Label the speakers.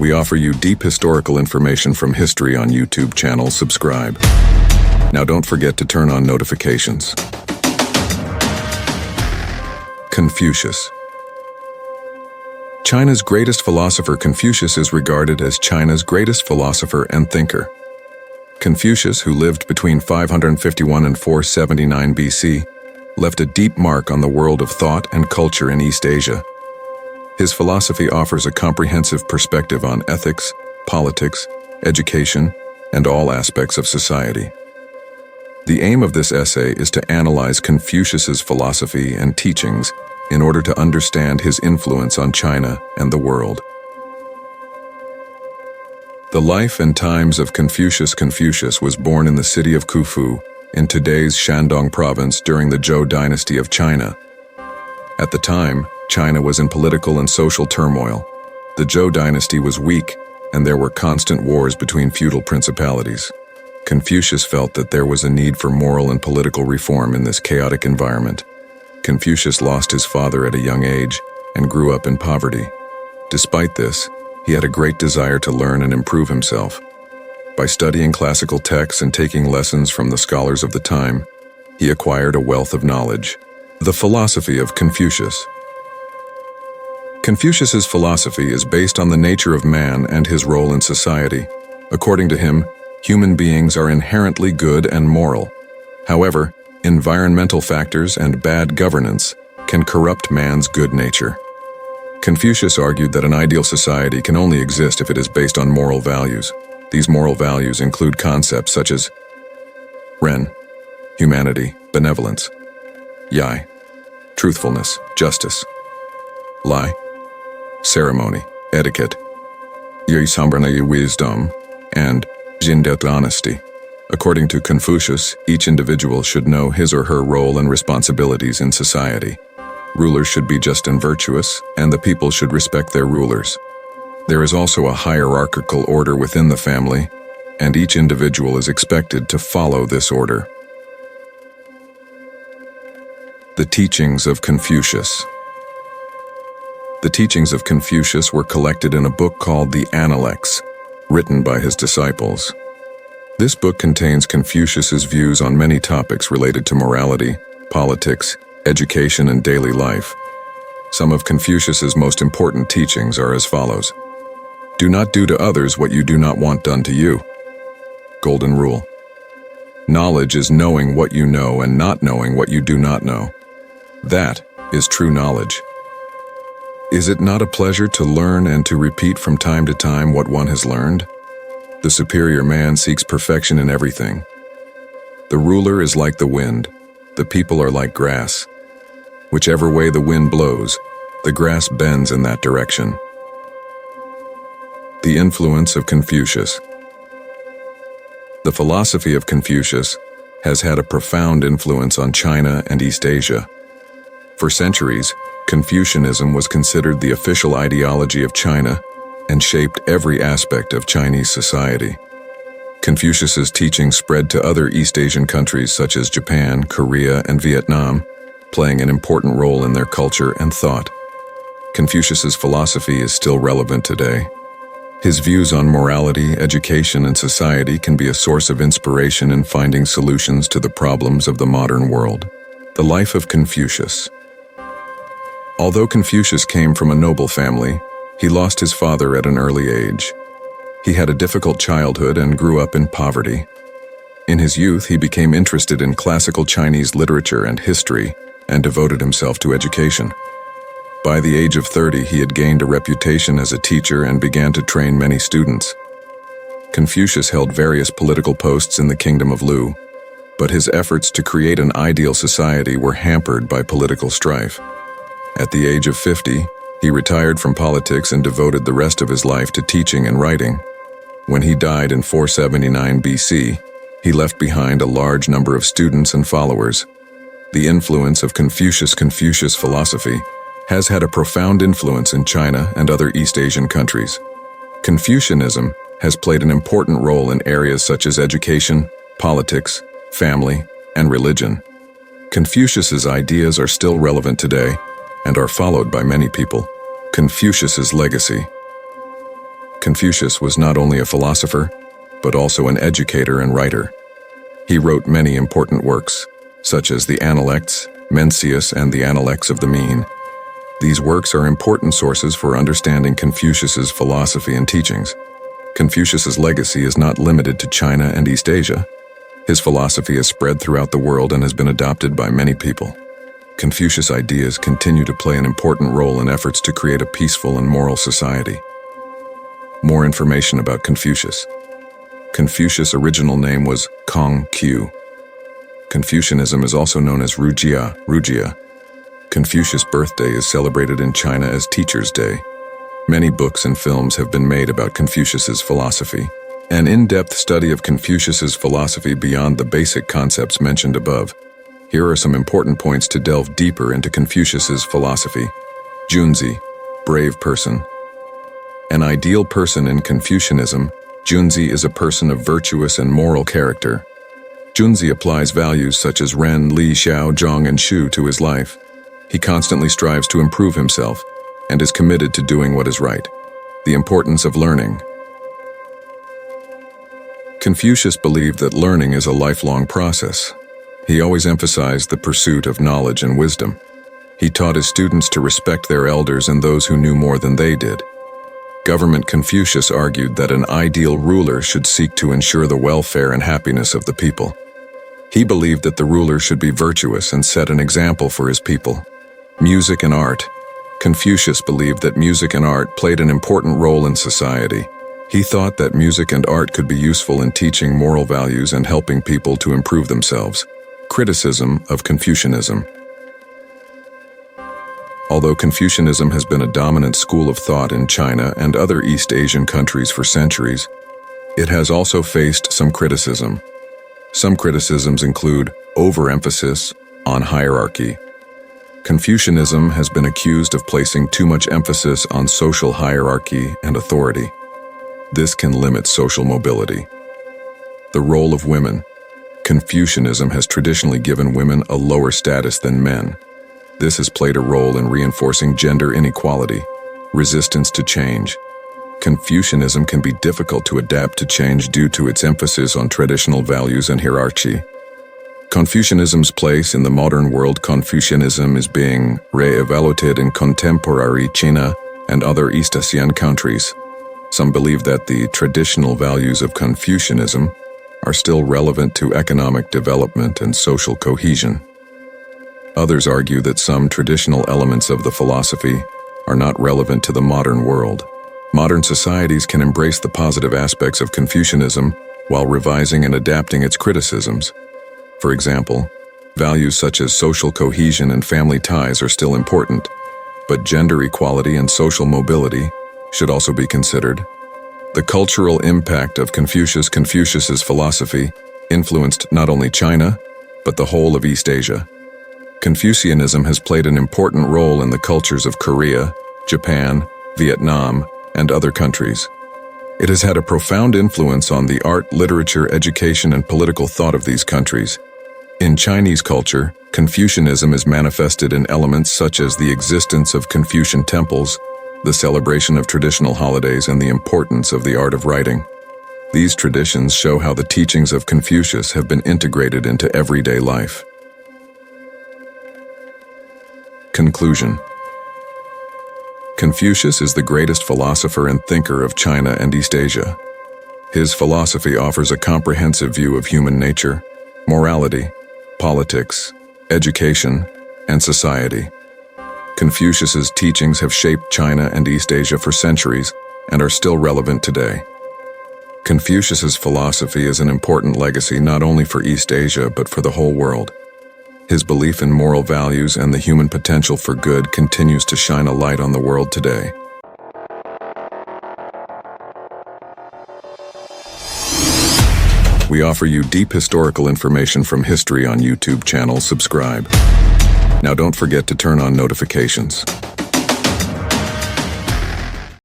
Speaker 1: We offer you deep historical information from history on YouTube channel. Subscribe. Now don't forget to turn on notifications. Confucius. China's greatest philosopher Confucius is regarded as China's greatest philosopher and thinker. Confucius, who lived between 551 and 479 BC, left a deep mark on the world of thought and culture in East Asia. His philosophy offers a comprehensive perspective on ethics, politics, education, and all aspects of society. The aim of this essay is to analyze Confucius's philosophy and teachings in order to understand his influence on China and the world. The life and times of Confucius. Confucius was born in the city of Khufu, in today's Shandong province during the Zhou dynasty of China. At the time, China was in political and social turmoil. The Zhou dynasty was weak, and there were constant wars between feudal principalities. Confucius felt that there was a need for moral and political reform in this chaotic environment. Confucius lost his father at a young age and grew up in poverty. Despite this, he had a great desire to learn and improve himself. By studying classical texts and taking lessons from the scholars of the time, he acquired a wealth of knowledge. The philosophy of Confucius. Confucius's philosophy is based on the nature of man and his role in society. According to him, human beings are inherently good and moral. However, environmental factors and bad governance can corrupt man's good nature. Confucius argued that an ideal society can only exist if it is based on moral values. These moral values include concepts such as Ren, humanity, benevolence; Yai, truthfulness, justice; Lai, ceremony, etiquette; Yi Sambrana, wisdom; and Jindet, honesty. According to Confucius, each individual should know his or her role and responsibilities in society. Rulers should be just and virtuous, and the people should respect their rulers. There is also a hierarchical order within the family, and each individual is expected to follow this order. The teachings of Confucius. The teachings of Confucius were collected in a book called the Analects, written by his disciples. This book contains Confucius's views on many topics related to morality, politics, education, and daily life. Some of Confucius's most important teachings are as follows. Do not do to others what you do not want done to you. Golden rule. Knowledge is knowing what you know and not knowing what you do not know. That is true knowledge. Is it not a pleasure to learn and to repeat from time to time what one has learned? The superior man seeks perfection in everything. The ruler is like the wind. The people are like grass. Whichever way the wind blows, the grass bends in that direction. The influence of Confucius. The philosophy of Confucius has had a profound influence on China and East Asia. For centuries, Confucianism was considered the official ideology of China and shaped every aspect of Chinese society. Confucius's teachings spread to other East Asian countries such as Japan, Korea, and Vietnam, playing an important role in their culture and thought. Confucius's philosophy is still relevant today. His views on morality, education, and society can be a source of inspiration in finding solutions to the problems of the modern world. The life of Confucius. Although Confucius came from a noble family, he lost his father at an early age. He had a difficult childhood and grew up in poverty. In his youth, he became interested in classical Chinese literature and history and devoted himself to education. By the age of 30, he had gained a reputation as a teacher and began to train many students. Confucius held various political posts in the kingdom of Lu, but his efforts to create an ideal society were hampered by political strife. At the age of 50, he retired from politics and devoted the rest of his life to teaching and writing. When he died in 479 BC, he left behind a large number of students and followers. The influence of Confucius philosophy has had a profound influence in China and other East Asian countries. Confucianism has played an important role in areas such as education, politics, family, and religion. Confucius's ideas are still relevant today and are followed by many people. Confucius's legacy. Confucius was not only a philosopher, but also an educator and writer. He wrote many important works, such as the Analects, Mencius, and the Analects of the Mean. These works are important sources for understanding Confucius's philosophy and teachings. Confucius's legacy is not limited to China and East Asia. His philosophy is spread throughout the world and has been adopted by many people. Confucius' ideas continue to play an important role in efforts to create a peaceful and moral society. More information about Confucius. Confucius' original name was Kong-Q. Confucianism is also known as Rugia. Confucius' birthday is celebrated in China as Teacher's Day. Many books and films have been made about Confucius's philosophy. An in-depth study of Confucius's philosophy beyond the basic concepts mentioned above. Here are some important points to delve deeper into Confucius's philosophy. Junzi, brave person. An ideal person in Confucianism, Junzi is a person of virtuous and moral character. Junzi applies values such as Ren, Li, Xiao, Zhong, and Shu to his life. He constantly strives to improve himself and is committed to doing what is right. The importance of learning. Confucius believed that learning is a lifelong process. He always emphasized the pursuit of knowledge and wisdom. He taught his students to respect their elders and those who knew more than they did. Government Confucius argued that an ideal ruler should seek to ensure the welfare and happiness of the people. He believed that the ruler should be virtuous and set an example for his people. Music and art. Confucius believed that music and art played an important role in society. He thought that music and art could be useful in teaching moral values and helping people to improve themselves. Criticism of Confucianism. Although Confucianism has been a dominant school of thought in China and other East Asian countries for centuries, it has also faced some criticism. Some criticisms include overemphasis on hierarchy. Confucianism has been accused of placing too much emphasis on social hierarchy and authority. This can limit social mobility. The role of women. Confucianism has traditionally given women a lower status than men. This has played a role in reinforcing gender inequality, resistance to change. Confucianism can be difficult to adapt to change due to its emphasis on traditional values and hierarchy. Confucianism's place in the modern world. Confucianism is being re-evaluated in contemporary China and other East Asian countries. Some believe that the traditional values of Confucianism are still relevant to economic development and social cohesion. Others argue that some traditional elements of the philosophy are not relevant to the modern world. Modern societies can embrace the positive aspects of Confucianism while revising and adapting its criticisms. For example, values such as social cohesion and family ties are still important, but gender equality and social mobility should also be considered. The cultural impact of Confucius's philosophy influenced not only China, but the whole of East Asia. Confucianism has played an important role in the cultures of Korea, Japan, Vietnam, and other countries. It has had a profound influence on the art, literature, education, and political thought of these countries. In Chinese culture, Confucianism is manifested in elements such as the existence of Confucian temples, the celebration of traditional holidays, and the importance of the art of writing. These traditions show how the teachings of Confucius have been integrated into everyday life. Conclusion. Confucius is the greatest philosopher and thinker of China and East Asia. His philosophy offers a comprehensive view of human nature, morality, politics, education, and society. Confucius's teachings have shaped China and East Asia for centuries and are still relevant today. Confucius's philosophy is an important legacy not only for East Asia but for the whole world. His belief in moral values and the human potential for good continues to shine a light on the world today. We offer you deep historical information from history on YouTube channel. Subscribe. Now don't forget to turn on notifications.